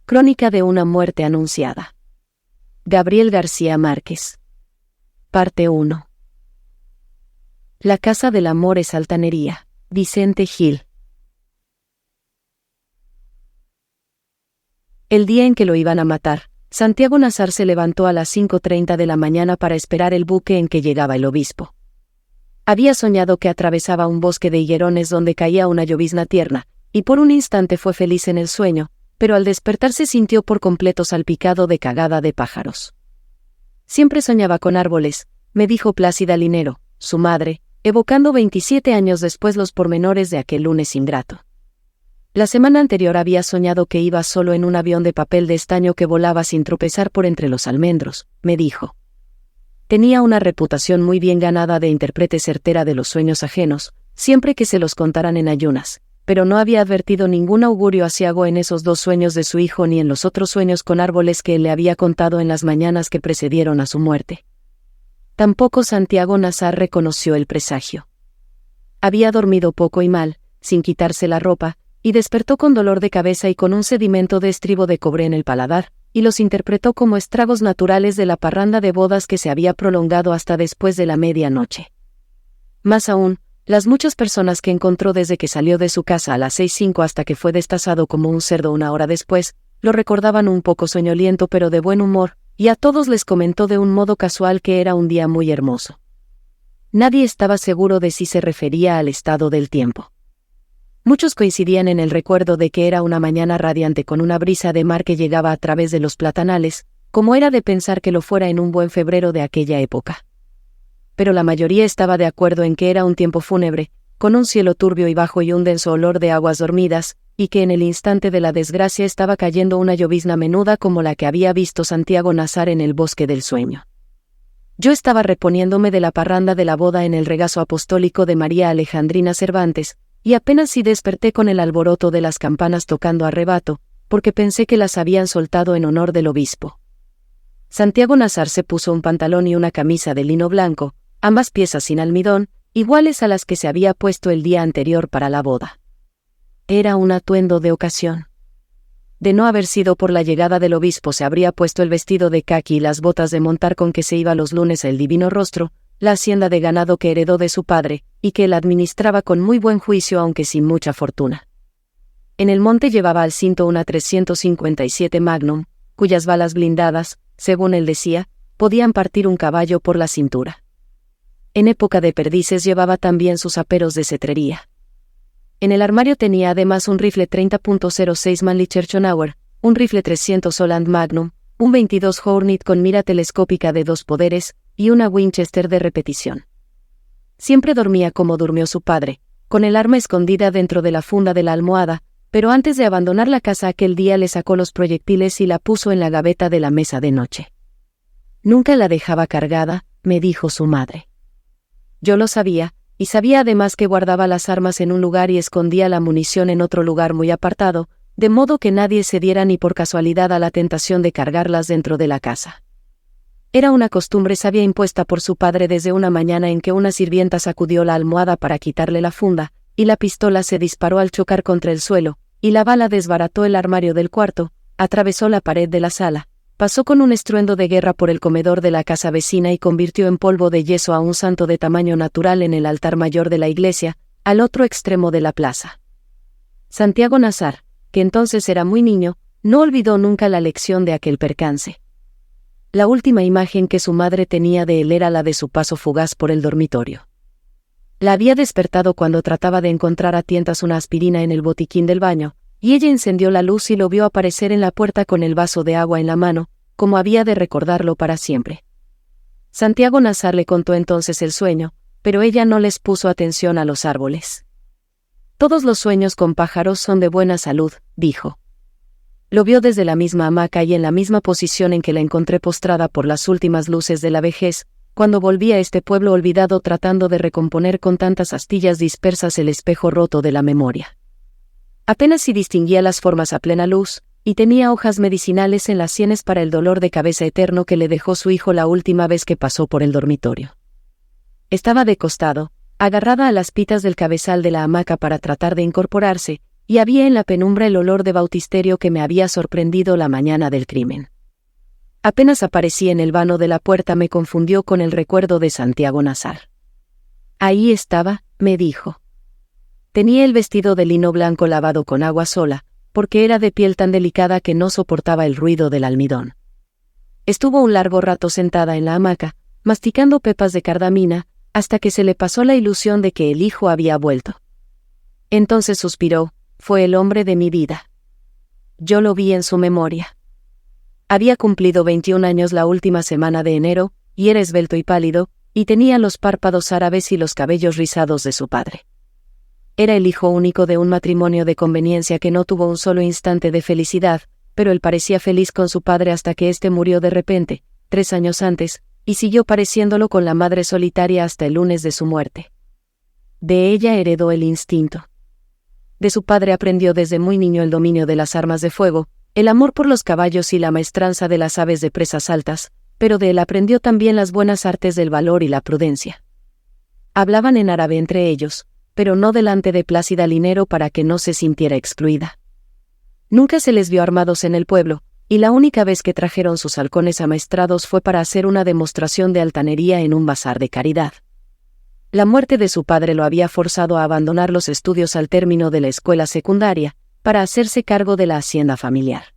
Crónica de una muerte anunciada. Gabriel García Márquez. Parte 1. La casa del amor es altanería. Vicente Gil. El día en que lo iban a matar, Santiago Nazar se levantó a las 5:30 de la mañana para esperar el buque en que llegaba el obispo. Había soñado que atravesaba un bosque de higuerones donde caía una llovizna tierna, y por un instante fue feliz en el sueño, pero al despertar se sintió por completo salpicado de cagada de pájaros. Siempre soñaba con árboles, me dijo Plácida Linero, su madre, evocando 27 años después los pormenores de aquel lunes ingrato. La semana anterior había soñado que iba solo en un avión de papel de estaño que volaba sin tropezar por entre los almendros, me dijo. Tenía una reputación muy bien ganada de intérprete certera de los sueños ajenos, siempre que se los contaran en ayunas, pero no había advertido ningún augurio aciago en esos 2 sueños de su hijo ni en los otros sueños con árboles que él le había contado en las mañanas que precedieron a su muerte. Tampoco Santiago Nazar reconoció el presagio. Había dormido poco y mal, sin quitarse la ropa, y despertó con dolor de cabeza y con un sedimento de estribo de cobre en el paladar, y los interpretó como estragos naturales de la parranda de bodas que se había prolongado hasta después de la medianoche. Más aún, las muchas personas que encontró desde que salió de su casa a las 6:05 hasta que fue destazado como un cerdo una hora después, lo recordaban un poco soñoliento pero de buen humor, y a todos les comentó de un modo casual que era un día muy hermoso. Nadie estaba seguro de si se refería al estado del tiempo. Muchos coincidían en el recuerdo de que era una mañana radiante con una brisa de mar que llegaba a través de los platanales, como era de pensar que lo fuera en un buen febrero de aquella época. Pero la mayoría estaba de acuerdo en que era un tiempo fúnebre, con un cielo turbio y bajo y un denso olor de aguas dormidas, y que en el instante de la desgracia estaba cayendo una llovizna menuda como la que había visto Santiago Nazar en el bosque del sueño. Yo estaba reponiéndome de la parranda de la boda en el regazo apostólico de María Alejandrina Cervantes, y apenas si desperté con el alboroto de las campanas tocando a rebato, porque pensé que las habían soltado en honor del obispo. Santiago Nazar se puso un pantalón y una camisa de lino blanco, ambas piezas sin almidón, iguales a las que se había puesto el día anterior para la boda. Era un atuendo de ocasión. De no haber sido por la llegada del obispo se habría puesto el vestido de caqui y las botas de montar con que se iba los lunes al Divino Rostro, la hacienda de ganado que heredó de su padre, y que él administraba con muy buen juicio aunque sin mucha fortuna. En el monte llevaba al cinto una 357 Magnum, cuyas balas blindadas, según él decía, podían partir un caballo por la cintura. En época de perdices llevaba también sus aperos de cetrería. En el armario tenía además un rifle 30.06 Manley Schörnauer, un rifle 300 Holland Magnum, un 22 Hornet con mira telescópica de 2 poderes, y una Winchester de repetición. Siempre dormía como durmió su padre, con el arma escondida dentro de la funda de la almohada, pero antes de abandonar la casa aquel día le sacó los proyectiles y la puso en la gaveta de la mesa de noche. Nunca la dejaba cargada, me dijo su madre. Yo lo sabía, y sabía además que guardaba las armas en un lugar y escondía la munición en otro lugar muy apartado, de modo que nadie se diera ni por casualidad a la tentación de cargarlas dentro de la casa. Era una costumbre sabia impuesta por su padre desde una mañana en que una sirvienta sacudió la almohada para quitarle la funda, y la pistola se disparó al chocar contra el suelo, y la bala desbarató el armario del cuarto, atravesó la pared de la sala, pasó con un estruendo de guerra por el comedor de la casa vecina y convirtió en polvo de yeso a un santo de tamaño natural en el altar mayor de la iglesia, al otro extremo de la plaza. Santiago Nazar, que entonces era muy niño, no olvidó nunca la lección de aquel percance. La última imagen que su madre tenía de él era la de su paso fugaz por el dormitorio. La había despertado cuando trataba de encontrar a tientas una aspirina en el botiquín del baño, y ella encendió la luz y lo vio aparecer en la puerta con el vaso de agua en la mano, como había de recordarlo para siempre. Santiago Nazar le contó entonces el sueño, pero ella no les puso atención a los árboles. Todos los sueños con pájaros son de buena salud, dijo. Lo vio desde la misma hamaca y en la misma posición en que la encontré postrada por las últimas luces de la vejez, cuando volví a este pueblo olvidado tratando de recomponer con tantas astillas dispersas el espejo roto de la memoria. Apenas si distinguía las formas a plena luz, y tenía hojas medicinales en las sienes para el dolor de cabeza eterno que le dejó su hijo la última vez que pasó por el dormitorio. Estaba de costado, agarrada a las pitas del cabezal de la hamaca para tratar de incorporarse, y había en la penumbra el olor de bautisterio que me había sorprendido la mañana del crimen. Apenas aparecí en el vano de la puerta me confundió con el recuerdo de Santiago Nazar. Ahí estaba, me dijo. Tenía el vestido de lino blanco lavado con agua sola, porque era de piel tan delicada que no soportaba el ruido del almidón. Estuvo un largo rato sentada en la hamaca, masticando pepas de cardamina, hasta que se le pasó la ilusión de que el hijo había vuelto. Entonces suspiró, fue el hombre de mi vida. Yo lo vi en su memoria. Había cumplido 21 años la última semana de enero, y era esbelto y pálido, y tenía los párpados árabes y los cabellos rizados de su padre. Era el hijo único de un matrimonio de conveniencia que no tuvo un solo instante de felicidad, pero él parecía feliz con su padre hasta que éste murió de repente, 3 años antes, y siguió pareciéndolo con la madre solitaria hasta el lunes de su muerte. De ella heredó el instinto. De su padre aprendió desde muy niño el dominio de las armas de fuego, el amor por los caballos y la maestranza de las aves de presas altas, pero de él aprendió también las buenas artes del valor y la prudencia. Hablaban en árabe entre ellos, pero no delante de Plácida Linero para que no se sintiera excluida. Nunca se les vio armados en el pueblo, y la única vez que trajeron sus halcones amaestrados fue para hacer una demostración de altanería en un bazar de caridad. La muerte de su padre lo había forzado a abandonar los estudios al término de la escuela secundaria, para hacerse cargo de la hacienda familiar.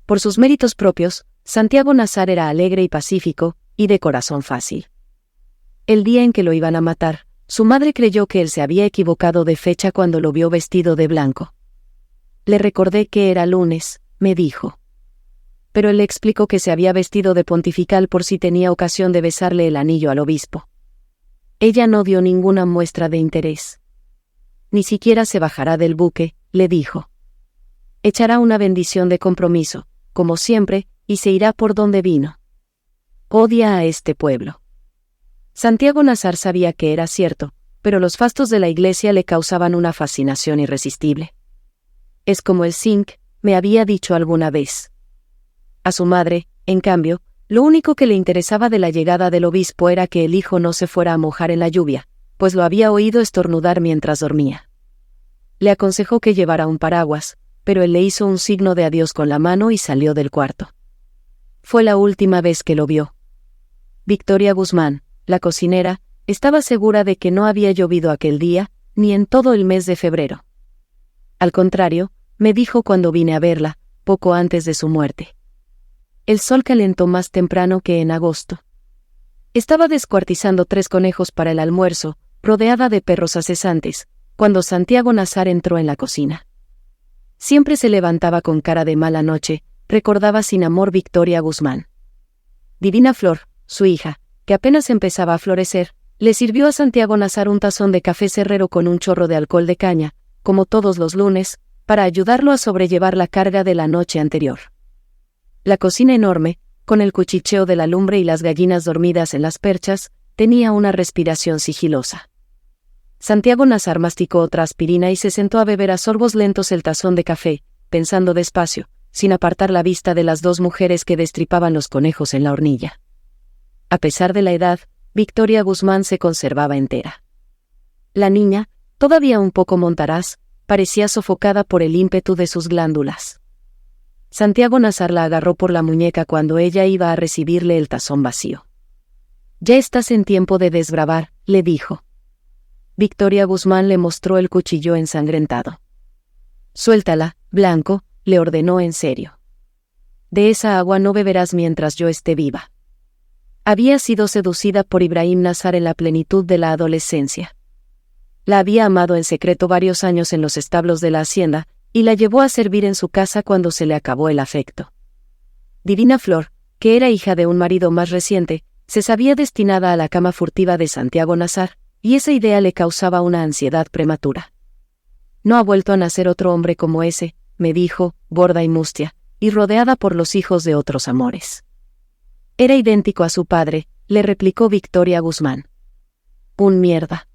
Por sus méritos propios, Santiago Nazar era alegre y pacífico, y de corazón fácil. El día en que lo iban a matar, su madre creyó que él se había equivocado de fecha cuando lo vio vestido de blanco. Le recordé que era lunes, me dijo. Pero él le explicó que se había vestido de pontifical por si tenía ocasión de besarle el anillo al obispo. Ella no dio ninguna muestra de interés. Ni siquiera se bajará del buque, le dijo. Echará una bendición de compromiso, como siempre, y se irá por donde vino. Odia a este pueblo. Santiago Nazar sabía que era cierto, pero los fastos de la iglesia le causaban una fascinación irresistible. Es como el zinc, me había dicho alguna vez. A su madre, en cambio, lo único que le interesaba de la llegada del obispo era que el hijo no se fuera a mojar en la lluvia, pues lo había oído estornudar mientras dormía. Le aconsejó que llevara un paraguas, pero él le hizo un signo de adiós con la mano y salió del cuarto. Fue la última vez que lo vio. Victoria Guzmán, la cocinera, estaba segura de que no había llovido aquel día, ni en todo el mes de febrero. Al contrario, me dijo cuando vine a verla, poco antes de su muerte. El sol calentó más temprano que en agosto. Estaba descuartizando 3 conejos para el almuerzo, rodeada de perros acesantes, cuando Santiago Nazar entró en la cocina. Siempre se levantaba con cara de mala noche, recordaba sin amor Victoria Guzmán. Divina Flor, su hija, que apenas empezaba a florecer, le sirvió a Santiago Nazar un tazón de café cerrero con un chorro de alcohol de caña, como todos los lunes, para ayudarlo a sobrellevar la carga de la noche anterior. La cocina enorme, con el cuchicheo de la lumbre y las gallinas dormidas en las perchas, tenía una respiración sigilosa. Santiago Nazar masticó otra aspirina y se sentó a beber a sorbos lentos el tazón de café, pensando despacio, sin apartar la vista de las 2 mujeres que destripaban los conejos en la hornilla. A pesar de la edad, Victoria Guzmán se conservaba entera. La niña, todavía un poco montaraz, parecía sofocada por el ímpetu de sus glándulas. Santiago Nazar la agarró por la muñeca cuando ella iba a recibirle el tazón vacío. «Ya estás en tiempo de desbravar», le dijo. Victoria Guzmán le mostró el cuchillo ensangrentado. «Suéltala, Blanco», le ordenó en serio. «De esa agua no beberás mientras yo esté viva». Había sido seducida por Ibrahim Nazar en la plenitud de la adolescencia. La había amado en secreto varios años en los establos de la hacienda, y la llevó a servir en su casa cuando se le acabó el afecto. Divina Flor, que era hija de un marido más reciente, se sabía destinada a la cama furtiva de Santiago Nazar, y esa idea le causaba una ansiedad prematura. «No ha vuelto a nacer otro hombre como ese», me dijo, gorda y mustia, y rodeada por los hijos de otros amores. «Era idéntico a su padre», le replicó Victoria Guzmán. «Un mierda».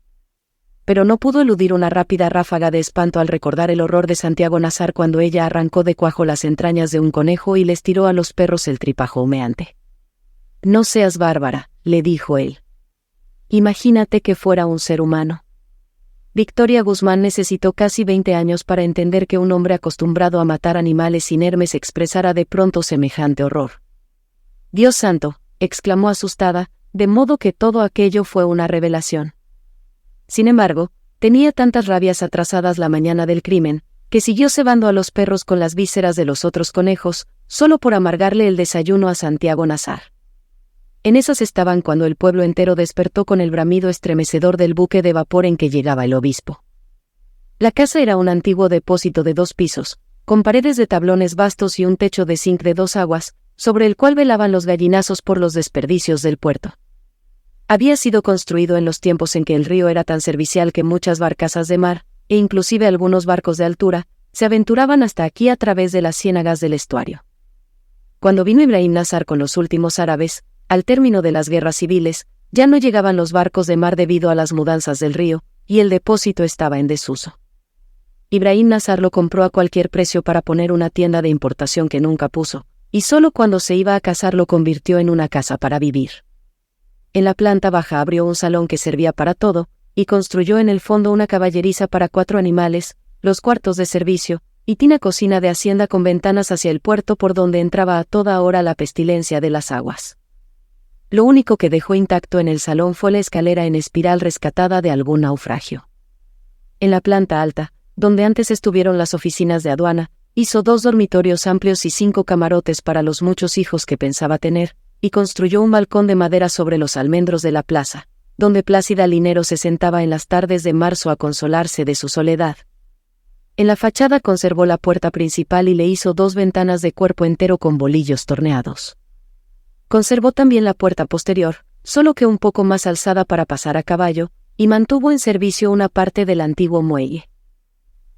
Pero no pudo eludir una rápida ráfaga de espanto al recordar el horror de Santiago Nazar cuando ella arrancó de cuajo las entrañas de un conejo y les tiró a los perros el tripajo humeante. «No seas bárbara», le dijo él. «Imagínate que fuera un ser humano». Victoria Guzmán necesitó casi 20 años para entender que un hombre acostumbrado a matar animales inermes expresara de pronto semejante horror. «Dios santo», exclamó asustada, de modo que todo aquello fue una revelación. Sin embargo, tenía tantas rabias atrasadas la mañana del crimen, que siguió cebando a los perros con las vísceras de los otros conejos, solo por amargarle el desayuno a Santiago Nazar. En esas estaban cuando el pueblo entero despertó con el bramido estremecedor del buque de vapor en que llegaba el obispo. La casa era un antiguo depósito de 2 pisos, con paredes de tablones vastos y un techo de zinc de 2 aguas, sobre el cual velaban los gallinazos por los desperdicios del puerto. Había sido construido en los tiempos en que el río era tan servicial que muchas barcazas de mar, e inclusive algunos barcos de altura, se aventuraban hasta aquí a través de las ciénagas del estuario. Cuando vino Ibrahim Nazar con los últimos árabes, al término de las guerras civiles, ya no llegaban los barcos de mar debido a las mudanzas del río, y el depósito estaba en desuso. Ibrahim Nazar lo compró a cualquier precio para poner una tienda de importación que nunca puso, y solo cuando se iba a casar lo convirtió en una casa para vivir. En la planta baja abrió un salón que servía para todo, y construyó en el fondo una caballeriza para 4 animales, los cuartos de servicio, y tina cocina de hacienda con ventanas hacia el puerto por donde entraba a toda hora la pestilencia de las aguas. Lo único que dejó intacto en el salón fue la escalera en espiral rescatada de algún naufragio. En la planta alta, donde antes estuvieron las oficinas de aduana, hizo 2 dormitorios amplios y 5 camarotes para los muchos hijos que pensaba tener, y construyó un balcón de madera sobre los almendros de la plaza, donde Plácida Linero se sentaba en las tardes de marzo a consolarse de su soledad. En la fachada conservó la puerta principal y le hizo 2 ventanas de cuerpo entero con bolillos torneados. Conservó también la puerta posterior, solo que un poco más alzada para pasar a caballo, y mantuvo en servicio una parte del antiguo muelle.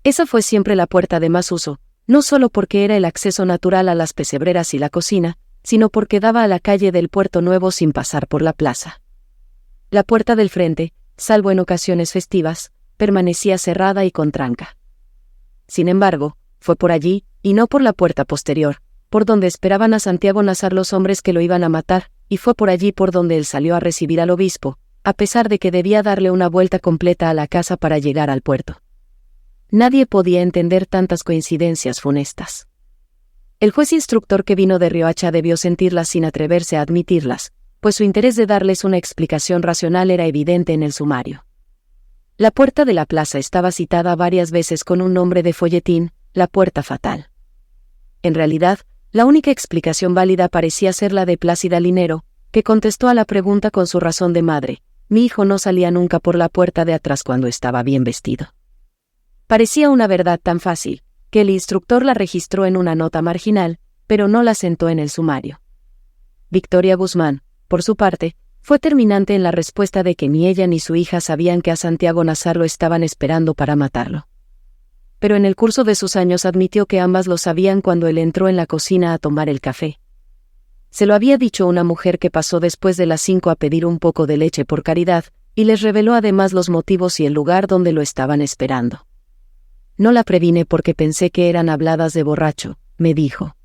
Esa fue siempre la puerta de más uso, no solo porque era el acceso natural a las pesebreras y la cocina, sino porque daba a la calle del Puerto Nuevo sin pasar por la plaza. La puerta del frente, salvo en ocasiones festivas, permanecía cerrada y con tranca. Sin embargo, fue por allí, y no por la puerta posterior, por donde esperaban a Santiago Nazar los hombres que lo iban a matar, y fue por allí por donde él salió a recibir al obispo, a pesar de que debía darle una vuelta completa a la casa para llegar al puerto. Nadie podía entender tantas coincidencias funestas. El juez instructor que vino de Riohacha debió sentirlas sin atreverse a admitirlas, pues su interés de darles una explicación racional era evidente en el sumario. La puerta de la plaza estaba citada varias veces con un nombre de folletín, la puerta fatal. En realidad, la única explicación válida parecía ser la de Plácida Linero, que contestó a la pregunta con su razón de madre: mi hijo no salía nunca por la puerta de atrás cuando estaba bien vestido. Parecía una verdad tan fácil, que el instructor la registró en una nota marginal, pero no la sentó en el sumario. Victoria Guzmán, por su parte, fue terminante en la respuesta de que ni ella ni su hija sabían que a Santiago Nazar lo estaban esperando para matarlo. Pero en el curso de sus años admitió que ambas lo sabían cuando él entró en la cocina a tomar el café. Se lo había dicho una mujer que pasó después de las 5 a pedir un poco de leche por caridad, y les reveló además los motivos y el lugar donde lo estaban esperando. No la previne porque pensé que eran habladas de borracho, me dijo.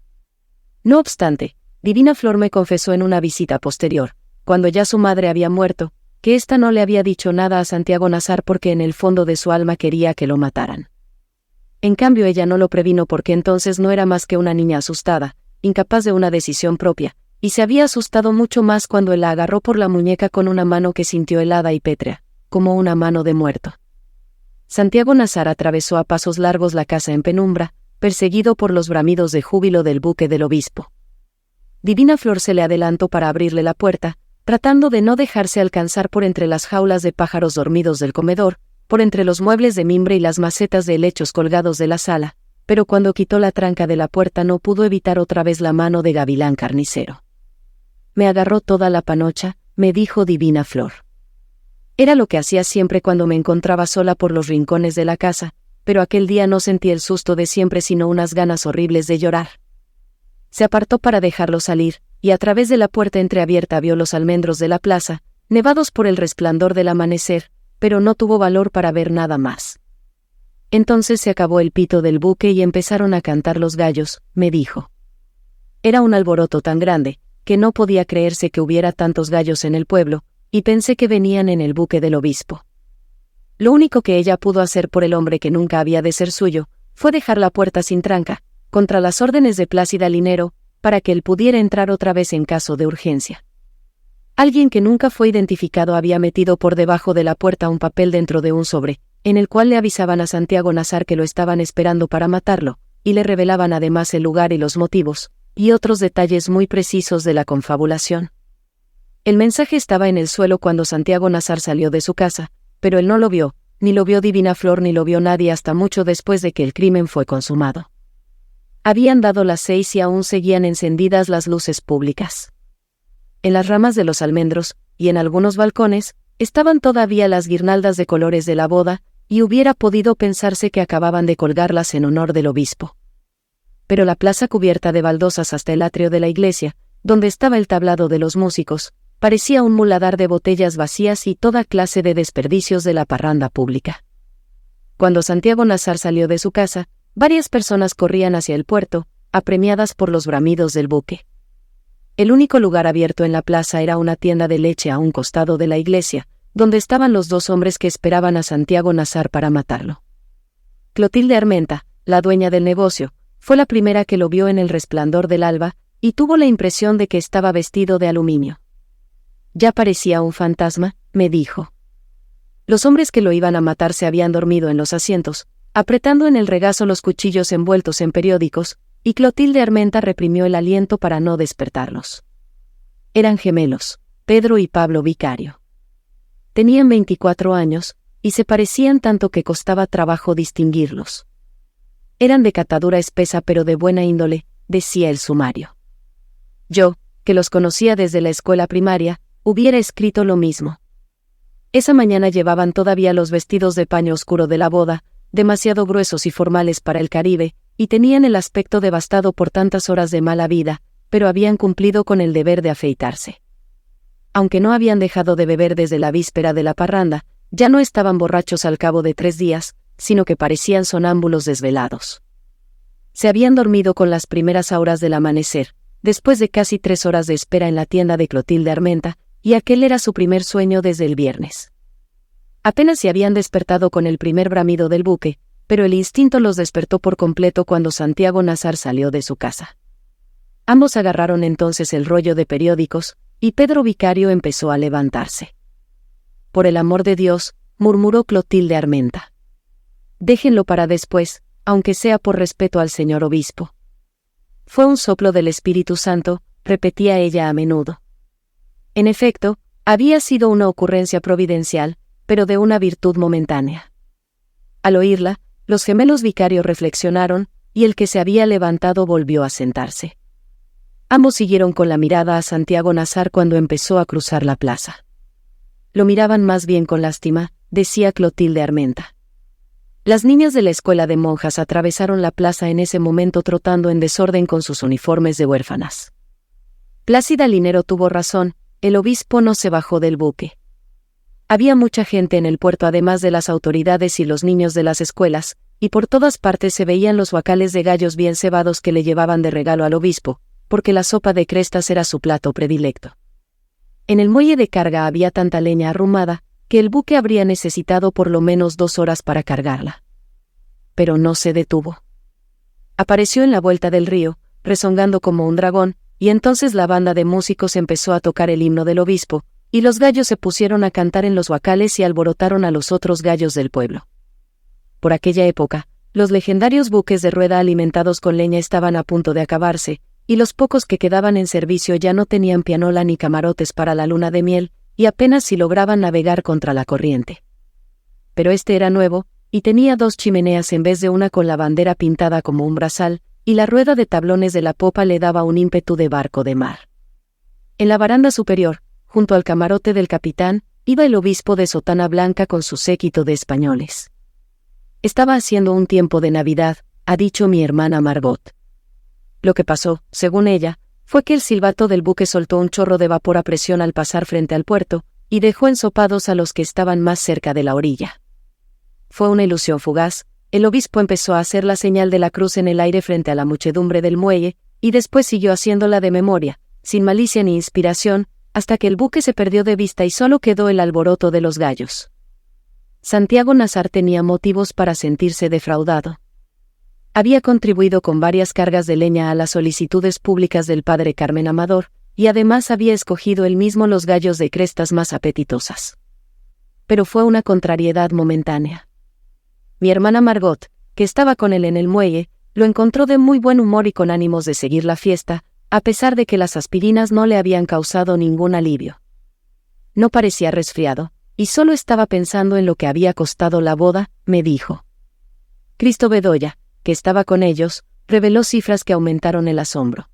No obstante, Divina Flor me confesó en una visita posterior, cuando ya su madre había muerto, que ésta no le había dicho nada a Santiago Nazar porque en el fondo de su alma quería que lo mataran. En cambio ella no lo previno porque entonces no era más que una niña asustada, incapaz de una decisión propia, y se había asustado mucho más cuando él la agarró por la muñeca con una mano que sintió helada y pétrea, como una mano de muerto. Santiago Nazar atravesó a pasos largos la casa en penumbra, perseguido por los bramidos de júbilo del buque del obispo. Divina Flor se le adelantó para abrirle la puerta, tratando de no dejarse alcanzar por entre las jaulas de pájaros dormidos del comedor, por entre los muebles de mimbre y las macetas de helechos colgados de la sala, pero cuando quitó la tranca de la puerta no pudo evitar otra vez la mano de Gavilán Carnicero. Me agarró toda la panocha, me dijo Divina Flor. Era lo que hacía siempre cuando me encontraba sola por los rincones de la casa, pero aquel día no sentí el susto de siempre sino unas ganas horribles de llorar. Se apartó para dejarlo salir, y a través de la puerta entreabierta vio los almendros de la plaza, nevados por el resplandor del amanecer, pero no tuvo valor para ver nada más. Entonces se acabó el pito del buque y empezaron a cantar los gallos, me dijo. Era un alboroto tan grande, que no podía creerse que hubiera tantos gallos en el pueblo, y pensé que venían en el buque del obispo. Lo único que ella pudo hacer por el hombre que nunca había de ser suyo, fue dejar la puerta sin tranca, contra las órdenes de Plácida Linero, para que él pudiera entrar otra vez en caso de urgencia. Alguien que nunca fue identificado había metido por debajo de la puerta un papel dentro de un sobre, en el cual le avisaban a Santiago Nazar que lo estaban esperando para matarlo, y le revelaban además el lugar y los motivos, y otros detalles muy precisos de la confabulación. El mensaje estaba en el suelo cuando Santiago Nazar salió de su casa, pero él no lo vio, ni lo vio Divina Flor ni lo vio nadie hasta mucho después de que el crimen fue consumado. Habían dado las 6 y aún seguían encendidas las luces públicas. En las ramas de los almendros, y en algunos balcones, estaban todavía las guirnaldas de colores de la boda, y hubiera podido pensarse que acababan de colgarlas en honor del obispo. Pero la plaza cubierta de baldosas hasta el atrio de la iglesia, donde estaba el tablado de los músicos, parecía un muladar de botellas vacías y toda clase de desperdicios de la parranda pública. Cuando Santiago Nazar salió de su casa, varias personas corrían hacia el puerto, apremiadas por los bramidos del buque. El único lugar abierto en la plaza era una tienda de leche a un costado de la iglesia, donde estaban los 2 hombres que esperaban a Santiago Nazar para matarlo. Clotilde Armenta, la dueña del negocio, fue la primera que lo vio en el resplandor del alba, y tuvo la impresión de que estaba vestido de aluminio. Ya parecía un fantasma, me dijo. Los hombres que lo iban a matar se habían dormido en los asientos, apretando en el regazo los cuchillos envueltos en periódicos, y Clotilde Armenta reprimió el aliento para no despertarlos. Eran gemelos, Pedro y Pablo Vicario. Tenían 24 años, y se parecían tanto que costaba trabajo distinguirlos. Eran de catadura espesa pero de buena índole, decía el sumario. Yo, que los conocía desde la escuela primaria, hubiera escrito lo mismo. Esa mañana llevaban todavía los vestidos de paño oscuro de la boda, demasiado gruesos y formales para el Caribe, y tenían el aspecto devastado por tantas horas de mala vida, pero habían cumplido con el deber de afeitarse. Aunque no habían dejado de beber desde la víspera de la parranda, ya no estaban borrachos al cabo de 3 días, sino que parecían sonámbulos desvelados. Se habían dormido con las primeras horas del amanecer, después de casi 3 horas de espera en la tienda de Clotilde Armenta, y aquel era su primer sueño desde el viernes. Apenas se habían despertado con el primer bramido del buque, pero el instinto los despertó por completo cuando Santiago Nazar salió de su casa. Ambos agarraron entonces el rollo de periódicos, y Pedro Vicario empezó a levantarse. Por el amor de Dios, murmuró Clotilde Armenta. Déjenlo para después, aunque sea por respeto al señor obispo. Fue un soplo del Espíritu Santo, repetía ella a menudo. En efecto, había sido una ocurrencia providencial, pero de una virtud momentánea. Al oírla, los gemelos Vicario reflexionaron, y el que se había levantado volvió a sentarse. Ambos siguieron con la mirada a Santiago Nazar cuando empezó a cruzar la plaza. Lo miraban más bien con lástima, decía Clotilde Armenta. Las niñas de la escuela de monjas atravesaron la plaza en ese momento trotando en desorden con sus uniformes de huérfanas. Plácida Linero tuvo razón, el obispo no se bajó del buque. Había mucha gente en el puerto además de las autoridades y los niños de las escuelas, y por todas partes se veían los guacales de gallos bien cebados que le llevaban de regalo al obispo, porque la sopa de crestas era su plato predilecto. En el muelle de carga había tanta leña arrumada, que el buque habría necesitado por lo menos 2 horas para cargarla. Pero no se detuvo. Apareció en la vuelta del río, rezongando como un dragón, y entonces la banda de músicos empezó a tocar el himno del obispo, y los gallos se pusieron a cantar en los guacales y alborotaron a los otros gallos del pueblo. Por aquella época, los legendarios buques de rueda alimentados con leña estaban a punto de acabarse, y los pocos que quedaban en servicio ya no tenían pianola ni camarotes para la luna de miel, y apenas si lograban navegar contra la corriente. Pero este era nuevo, y tenía 2 chimeneas en vez de una con la bandera pintada como un brazal, y la rueda de tablones de la popa le daba un ímpetu de barco de mar. En la baranda superior, junto al camarote del capitán, iba el obispo de sotana blanca con su séquito de españoles. Estaba haciendo un tiempo de Navidad, ha dicho mi hermana Margot. Lo que pasó, según ella, fue que el silbato del buque soltó un chorro de vapor a presión al pasar frente al puerto, y dejó ensopados a los que estaban más cerca de la orilla. Fue una ilusión fugaz, el obispo empezó a hacer la señal de la cruz en el aire frente a la muchedumbre del muelle, y después siguió haciéndola de memoria, sin malicia ni inspiración, hasta que el buque se perdió de vista y solo quedó el alboroto de los gallos. Santiago Nazar tenía motivos para sentirse defraudado. Había contribuido con varias cargas de leña a las solicitudes públicas del padre Carmen Amador, y además había escogido él mismo los gallos de crestas más apetitosas. Pero fue una contrariedad momentánea. Mi hermana Margot, que estaba con él en el muelle, lo encontró de muy buen humor y con ánimos de seguir la fiesta, a pesar de que las aspirinas no le habían causado ningún alivio. No parecía resfriado, y solo estaba pensando en lo que había costado la boda, me dijo. Cristo Bedoya, que estaba con ellos, reveló cifras que aumentaron el asombro.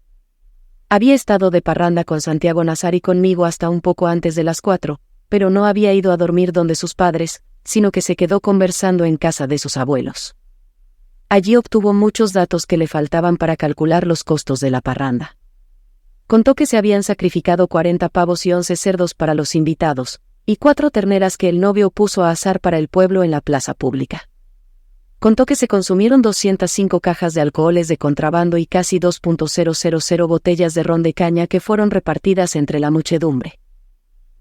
Había estado de parranda con Santiago Nazar y conmigo hasta un poco antes de las 4, pero no había ido a dormir donde sus padres, sino que se quedó conversando en casa de sus abuelos. Allí obtuvo muchos datos que le faltaban para calcular los costos de la parranda. Contó que se habían sacrificado 40 pavos y 11 cerdos para los invitados, y 4 terneras que el novio puso a asar para el pueblo en la plaza pública. Contó que se consumieron 205 cajas de alcoholes de contrabando y casi 2.000 botellas de ron de caña que fueron repartidas entre la muchedumbre.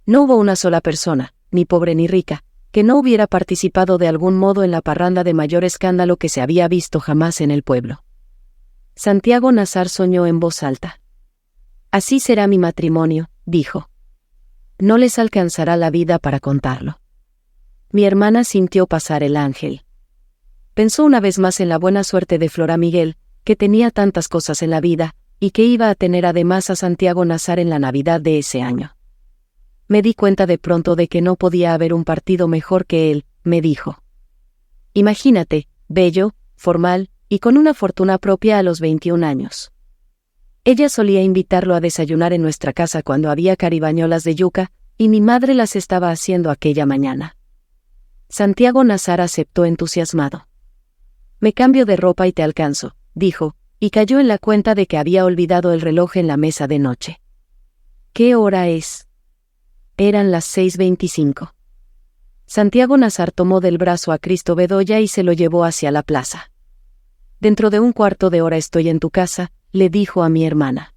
No hubo una sola persona, ni pobre ni rica, que no hubiera participado de algún modo en la parranda de mayor escándalo que se había visto jamás en el pueblo. Santiago Nazar soñó en voz alta. Así será mi matrimonio, dijo. No les alcanzará la vida para contarlo. Mi hermana sintió pasar el ángel. Pensó una vez más en la buena suerte de Flora Miguel, que tenía tantas cosas en la vida, y que iba a tener además a Santiago Nazar en la Navidad de ese año. Me di cuenta de pronto de que no podía haber un partido mejor que él, me dijo. Imagínate, bello, formal, y con una fortuna propia a los 21 años. Ella solía invitarlo a desayunar en nuestra casa cuando había caribañolas de yuca, y mi madre las estaba haciendo aquella mañana. Santiago Nazar aceptó entusiasmado. Me cambio de ropa y te alcanzo, dijo, y cayó en la cuenta de que había olvidado el reloj en la mesa de noche. ¿Qué hora es? Eran las 6:25. Santiago Nazar tomó del brazo a Cristo Bedoya y se lo llevó hacia la plaza. Dentro de un cuarto de hora estoy en tu casa, le dijo a mi hermana.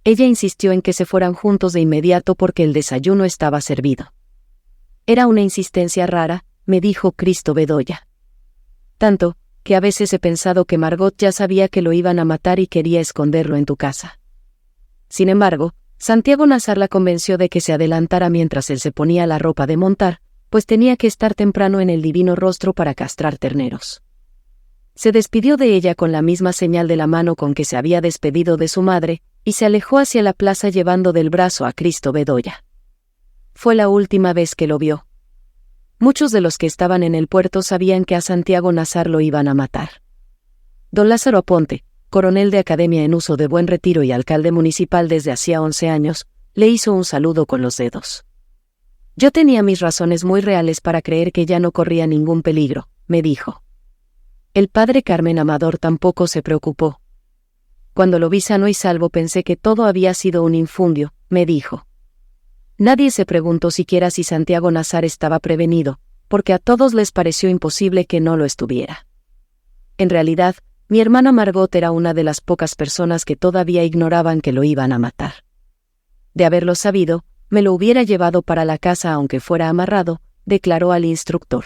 Ella insistió en que se fueran juntos de inmediato porque el desayuno estaba servido. Era una insistencia rara, me dijo Cristo Bedoya. Tanto, que a veces he pensado que Margot ya sabía que lo iban a matar y quería esconderlo en tu casa. Sin embargo, Santiago Nazar la convenció de que se adelantara mientras él se ponía la ropa de montar, pues tenía que estar temprano en el Divino Rostro para castrar terneros. Se despidió de ella con la misma señal de la mano con que se había despedido de su madre, y se alejó hacia la plaza llevando del brazo a Cristo Bedoya. Fue la última vez que lo vio. Muchos de los que estaban en el puerto sabían que a Santiago Nazar lo iban a matar. Don Lázaro Aponte, coronel de Academia en uso de Buen Retiro y alcalde municipal desde hacía 11 años, le hizo un saludo con los dedos. Yo tenía mis razones muy reales para creer que ya no corría ningún peligro, me dijo. El padre Carmen Amador tampoco se preocupó. Cuando lo vi sano y salvo pensé que todo había sido un infundio, me dijo. Nadie se preguntó siquiera si Santiago Nazar estaba prevenido, porque a todos les pareció imposible que no lo estuviera. En realidad, mi hermana Margot era una de las pocas personas que todavía ignoraban que lo iban a matar. De haberlo sabido, me lo hubiera llevado para la casa aunque fuera amarrado, declaró al instructor.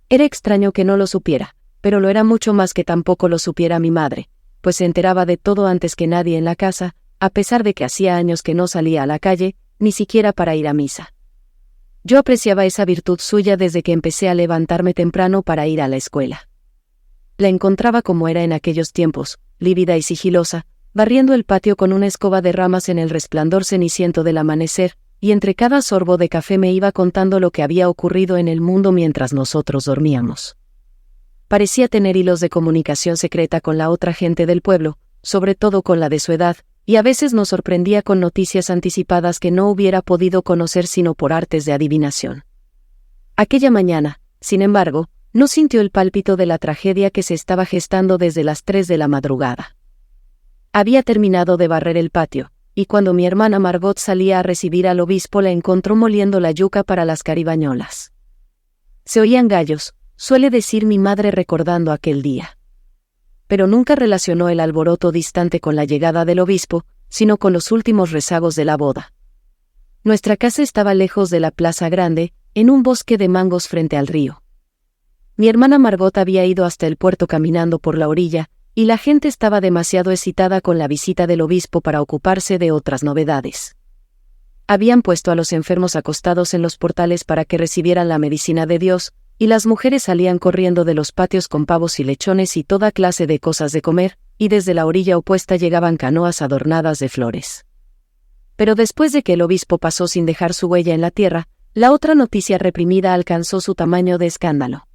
Era extraño que no lo supiera, pero lo era mucho más que tampoco lo supiera mi madre, pues se enteraba de todo antes que nadie en la casa, a pesar de que hacía años que no salía a la calle, ni siquiera para ir a misa. Yo apreciaba esa virtud suya desde que empecé a levantarme temprano para ir a la escuela. La encontraba como era en aquellos tiempos, lívida y sigilosa, barriendo el patio con una escoba de ramas en el resplandor ceniciento del amanecer, y entre cada sorbo de café me iba contando lo que había ocurrido en el mundo mientras nosotros dormíamos. Parecía tener hilos de comunicación secreta con la otra gente del pueblo, sobre todo con la de su edad, y a veces nos sorprendía con noticias anticipadas que no hubiera podido conocer sino por artes de adivinación. Aquella mañana, sin embargo, no sintió el pálpito de la tragedia que se estaba gestando desde las 3 de la madrugada. Había terminado de barrer el patio, y cuando mi hermana Margot salía a recibir al obispo la encontró moliendo la yuca para las caribañolas. Se oían gallos, suele decir mi madre recordando aquel día. Pero nunca relacionó el alboroto distante con la llegada del obispo, sino con los últimos rezagos de la boda. Nuestra casa estaba lejos de la plaza grande, en un bosque de mangos frente al río. Mi hermana Margot había ido hasta el puerto caminando por la orilla, y la gente estaba demasiado excitada con la visita del obispo para ocuparse de otras novedades. Habían puesto a los enfermos acostados en los portales para que recibieran la medicina de Dios, y las mujeres salían corriendo de los patios con pavos y lechones y toda clase de cosas de comer, y desde la orilla opuesta llegaban canoas adornadas de flores. Pero después de que el obispo pasó sin dejar su huella en la tierra, la otra noticia reprimida alcanzó su tamaño de escándalo.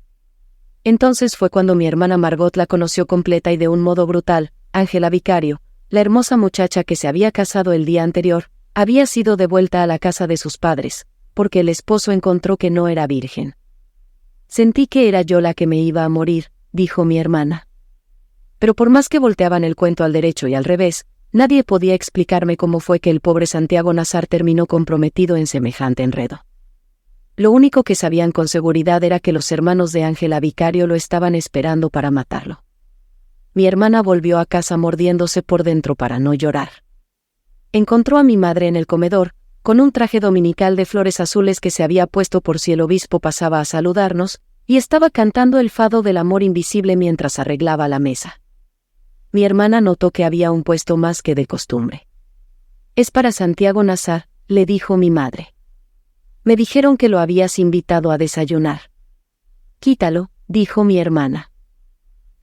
Entonces fue cuando mi hermana Margot la conoció completa y de un modo brutal. Ángela Vicario, la hermosa muchacha que se había casado el día anterior, había sido devuelta a la casa de sus padres, porque el esposo encontró que no era virgen. Sentí que era yo la que me iba a morir, dijo mi hermana. Pero por más que volteaban el cuento al derecho y al revés, nadie podía explicarme cómo fue que el pobre Santiago Nazar terminó comprometido en semejante enredo. Lo único que sabían con seguridad era que los hermanos de Ángela Vicario lo estaban esperando para matarlo. Mi hermana volvió a casa mordiéndose por dentro para no llorar. Encontró a mi madre en el comedor, con un traje dominical de flores azules que se había puesto por si el obispo pasaba a saludarnos, y estaba cantando el fado del amor invisible mientras arreglaba la mesa. Mi hermana notó que había un puesto más que de costumbre. «Es para Santiago Nazar», le dijo mi madre. «Me dijeron que lo habías invitado a desayunar». «Quítalo», dijo mi hermana.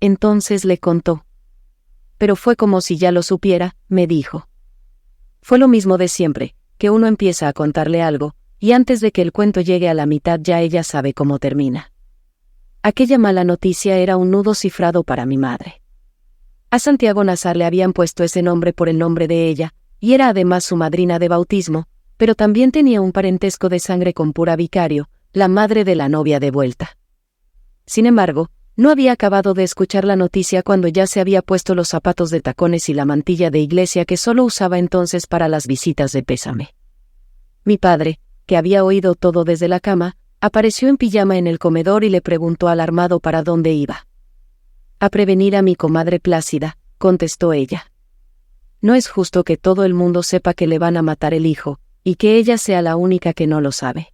Entonces le contó. Pero fue como si ya lo supiera, me dijo. Fue lo mismo de siempre, que uno empieza a contarle algo, y antes de que el cuento llegue a la mitad ya ella sabe cómo termina. Aquella mala noticia era un nudo cifrado para mi madre. A Santiago Nazar le habían puesto ese nombre por el nombre de ella, y era además su madrina de bautismo, pero también tenía un parentesco de sangre con Pura Vicario, la madre de la novia de vuelta. Sin embargo, no había acabado de escuchar la noticia cuando ya se había puesto los zapatos de tacones y la mantilla de iglesia que solo usaba entonces para las visitas de pésame. Mi padre, que había oído todo desde la cama, apareció en pijama en el comedor y le preguntó alarmado para dónde iba. «A prevenir a mi comadre Plácida», contestó ella. «No es justo que todo el mundo sepa que le van a matar el hijo, y que ella sea la única que no lo sabe.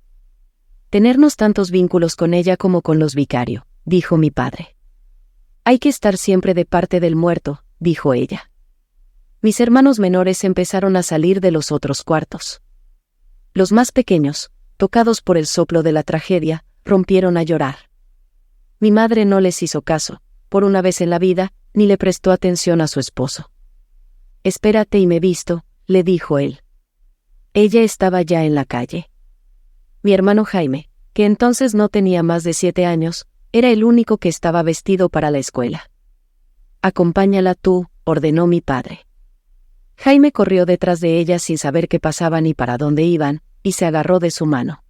Tenernos tantos vínculos con ella como con los Vicario», dijo mi padre. «Hay que estar siempre de parte del muerto», dijo ella. Mis hermanos menores empezaron a salir de los otros cuartos. Los más pequeños, tocados por el soplo de la tragedia, rompieron a llorar. Mi madre no les hizo caso, por una vez en la vida, ni le prestó atención a su esposo. «Espérate y me visto», le dijo él. Ella estaba ya en la calle. Mi hermano Jaime, que entonces no tenía más de 7 años, era el único que estaba vestido para la escuela. «Acompáñala tú», ordenó mi padre. Jaime corrió detrás de ella sin saber qué pasaba ni para dónde iban, y se agarró de su mano.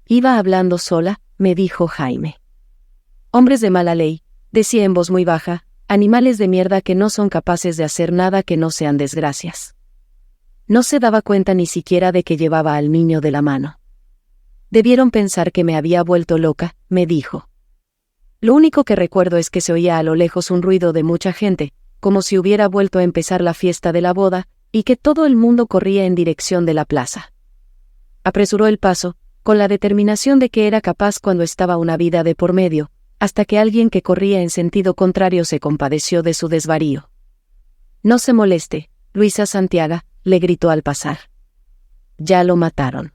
«Iba hablando sola», me dijo Jaime. «Hombres de mala ley», decía en voz muy baja, «animales de mierda que no son capaces de hacer nada que no sean desgracias». No se daba cuenta ni siquiera de que llevaba al niño de la mano. «Debieron pensar que me había vuelto loca», me dijo. Lo único que recuerdo es que se oía a lo lejos un ruido de mucha gente, como si hubiera vuelto a empezar la fiesta de la boda, y que todo el mundo corría en dirección de la plaza. Apresuró el paso, con la determinación de que era capaz cuando estaba una vida de por medio, hasta que alguien que corría en sentido contrario se compadeció de su desvarío. «No se moleste, Luisa Santiago», le gritó al pasar. «Ya lo mataron».